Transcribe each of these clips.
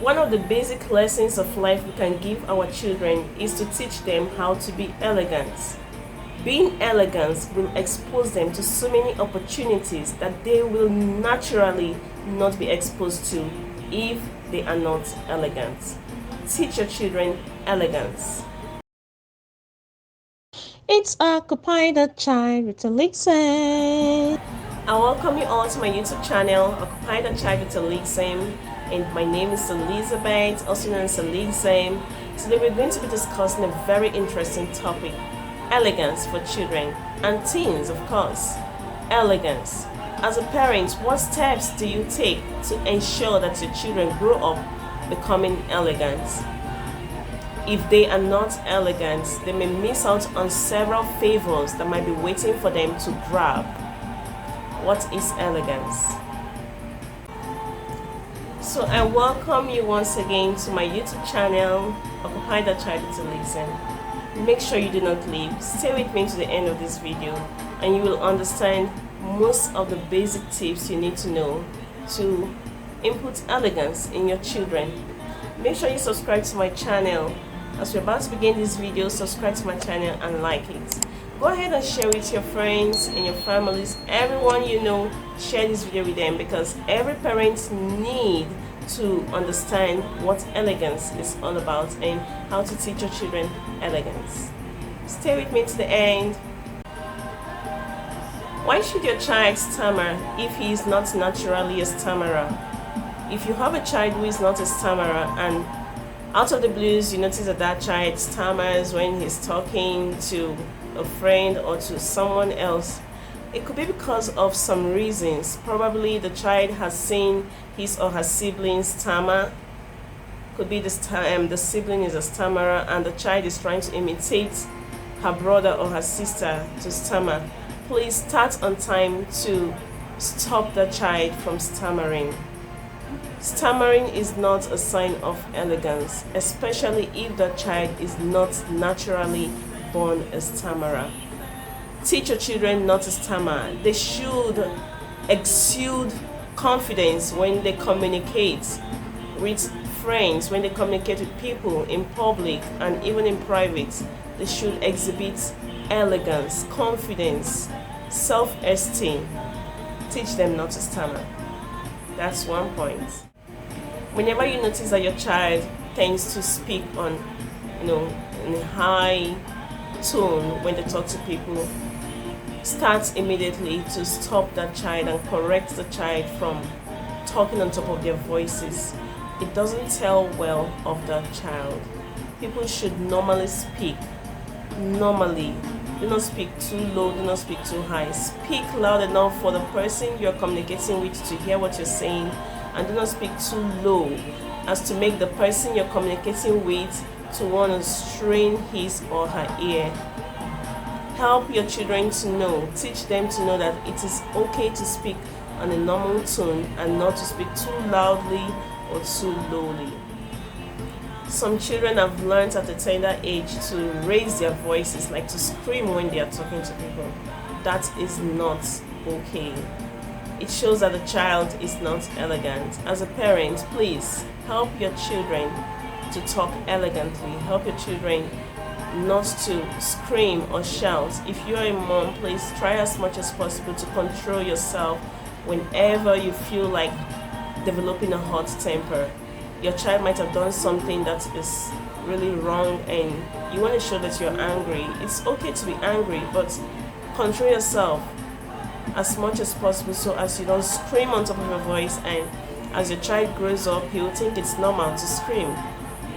One of the basic lessons of life we can give our children is to teach them how to be elegant. Being elegant will expose them to so many opportunities that they will naturally not be exposed to if they are not elegant. Teach your children elegance. It's Occupy the Child with Elixir. I welcome you all to my YouTube channel, Occupy the Child with Elixir, and my name is Elizabeth, also known as Elixir. Today we're going to be discussing a very interesting topic, elegance for children and teens, of course. Elegance. As a parent, what steps do you take to ensure that your children grow up becoming elegant? If they are not elegant, they may miss out on several favors that might be waiting for them to grab. What is elegance? So I welcome you once again to my YouTube channel, Occupy the Child with Elixir. Make sure you do not leave. Stay with me to the end of this video and you will understand most of the basic tips you need to know to input elegance in your children. Make sure you subscribe to my channel. As we're about to begin this video, subscribe to my channel and like it. Go ahead and share with your friends and your families, everyone you know. Share this video with them because every parent needs to understand what elegance is all about and how to teach your children elegance. Stay with me to the end. Why should your child stammer if he is not naturally a stammerer? If you have a child who is not a stammerer and out of the blues you notice that child stammers when he's talking to a friend or to someone else, it could be because of some reasons. Probably the child has seen his or her sibling stammer. Could be the sibling is a stammerer and the child is trying to imitate her brother or her sister to stammer. Please start on time to stop the child from stammering. Stammering is not a sign of elegance, especially if the child is not naturally born a stammerer. Teach your children not to stammer. They should exude confidence when they communicate with friends, when they communicate with people in public and even in private. They should exhibit elegance, confidence, self-esteem. Teach them not to stammer. That's one point. Whenever you notice that your child tends to speak on, in a high tone when they talk to people, start immediately to stop that child and correct the child from talking on top of their voices. It doesn't tell well of the child. People should normally speak. Normally. Do not speak too low, do not speak too high. Speak loud enough for the person you're communicating with to hear what you're saying, and do not speak too low as to make the person you're communicating with to want to strain his or her ear. Help your children to know, teach them to know that it is okay to speak on a normal tone and not to speak too loudly or too lowly. Some children have learned at a tender age to raise their voices, like to scream when they are talking to people. That is not okay. It shows that the child is not elegant. As a parent, please help your children to talk elegantly. Help your children not to scream or shout. If you're a mom, please try as much as possible to control yourself whenever you feel like developing a hot temper. Your child might have done something that is really wrong and you want to show that you're angry. It's okay to be angry, but control yourself as much as possible so as you don't scream on top of your voice, and as your child grows up, he will think it's normal to scream.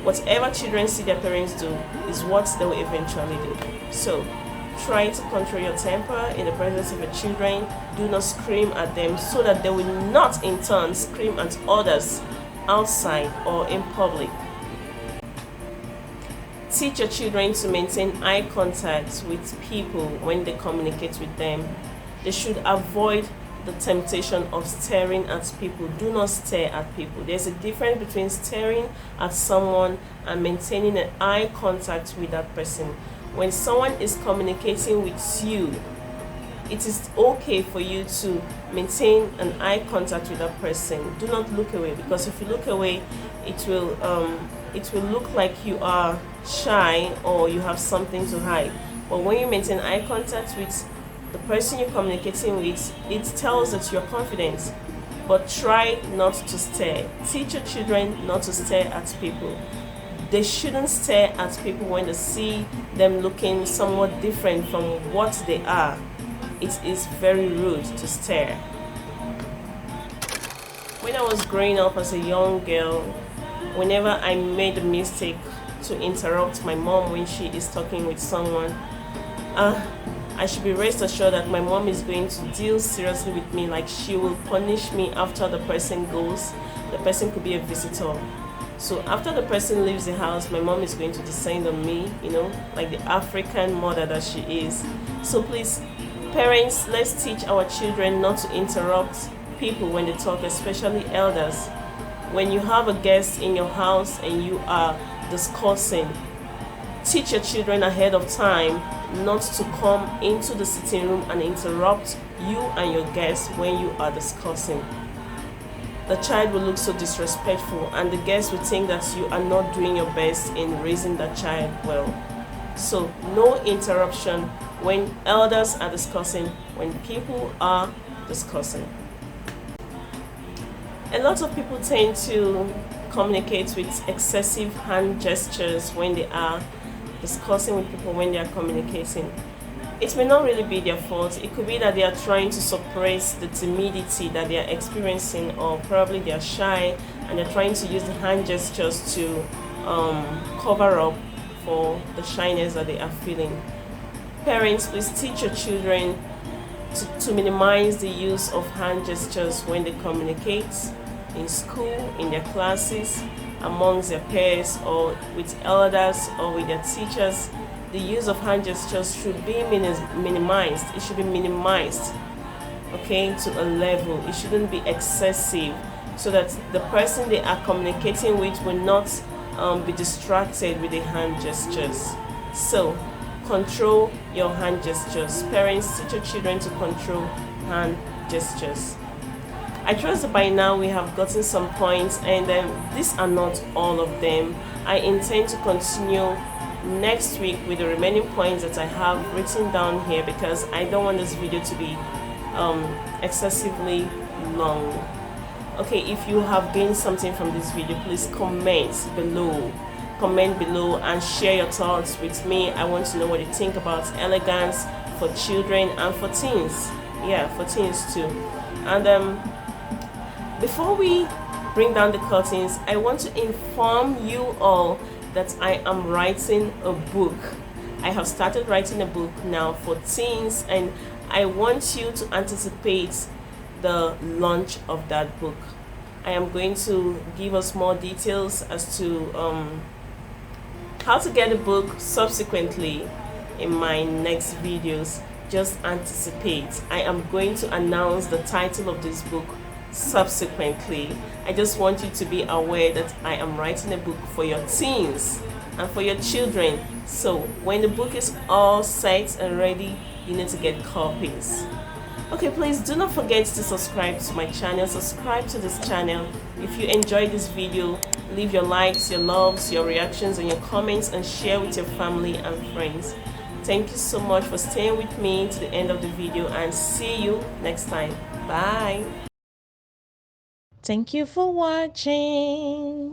Whatever children see their parents do is what they will eventually do. So try to control your temper in the presence of your children. Do not scream at them so that they will not in turn scream at others outside or in public. Teach your children to maintain eye contact with people when they communicate with them. They should avoid the temptation of staring at people. Do not stare at people. There's a difference between staring at someone and maintaining an eye contact with that person. When someone is communicating with you, it is okay for you to maintain an eye contact with that person. Do not look away, because if you look away, it will look like you are shy or you have something to hide. But when you maintain eye contact with the person you're communicating with, it tells that you're confident. But try not to stare. Teach your children not to stare at people. They shouldn't stare at people when they see them looking somewhat different from what they are. It is very rude to stare. When I was growing up as a young girl, whenever I made a mistake to interrupt my mom when she is talking with someone, I should be rest assured that my mom is going to deal seriously with me. Like, she will punish me after the person goes. The person could be a visitor. So after the person leaves the house, my mom is going to descend on me, like the African mother that she is. So please, parents, let's teach our children not to interrupt people when they talk, especially elders. When you have a guest in your house and you are discussing, teach your children ahead of time not to come into the sitting room and interrupt you and your guests when you are discussing. The child will look so disrespectful, and the guest will think that you are not doing your best in raising that child well. So no interruption when elders are discussing, when people are discussing. A lot of people tend to communicate with excessive hand gestures when they are discussing with people, when they are communicating. It may not really be their fault. It could be that they are trying to suppress the timidity that they are experiencing, or probably they are shy and they're trying to use the hand gestures to cover up for the shyness that they are feeling. Parents, please teach your children to minimize the use of hand gestures when they communicate in school, in their classes, amongst their peers, or with elders, or with their teachers. The use of hand gestures should be minimized. It should be minimized, to a level. It shouldn't be excessive, so that the person they are communicating with will not be distracted with the hand gestures. So, control your hand gestures. Parents, teach your children to control hand gestures. I trust that by now we have gotten some points, and these are not all of them. I intend to continue next week with the remaining points that I have written down here, because I don't want this video to be excessively long. If you have gained something from this video, please comment below and share your thoughts with me. I want to know what you think about elegance for children and for teens. For teens too. And before we bring down the curtains, I want to inform you all that I am writing a book. I have started writing a book now for teens, and I want you to anticipate the launch of that book. I am going to give us more details as to how to get the book subsequently in my next videos. Just anticipate. I am going to announce the title of this book subsequently. I just want you to be aware that I am writing a book for your teens and for your children. So when the book is all set and ready, you need to get copies. Please do not forget to subscribe to my channel. Subscribe to this channel. If you enjoyed this video, leave your likes, your loves, your reactions, and your comments, and share with your family and friends. Thank you so much for staying with me to the end of the video, and see you next time. Bye. Thank you for watching.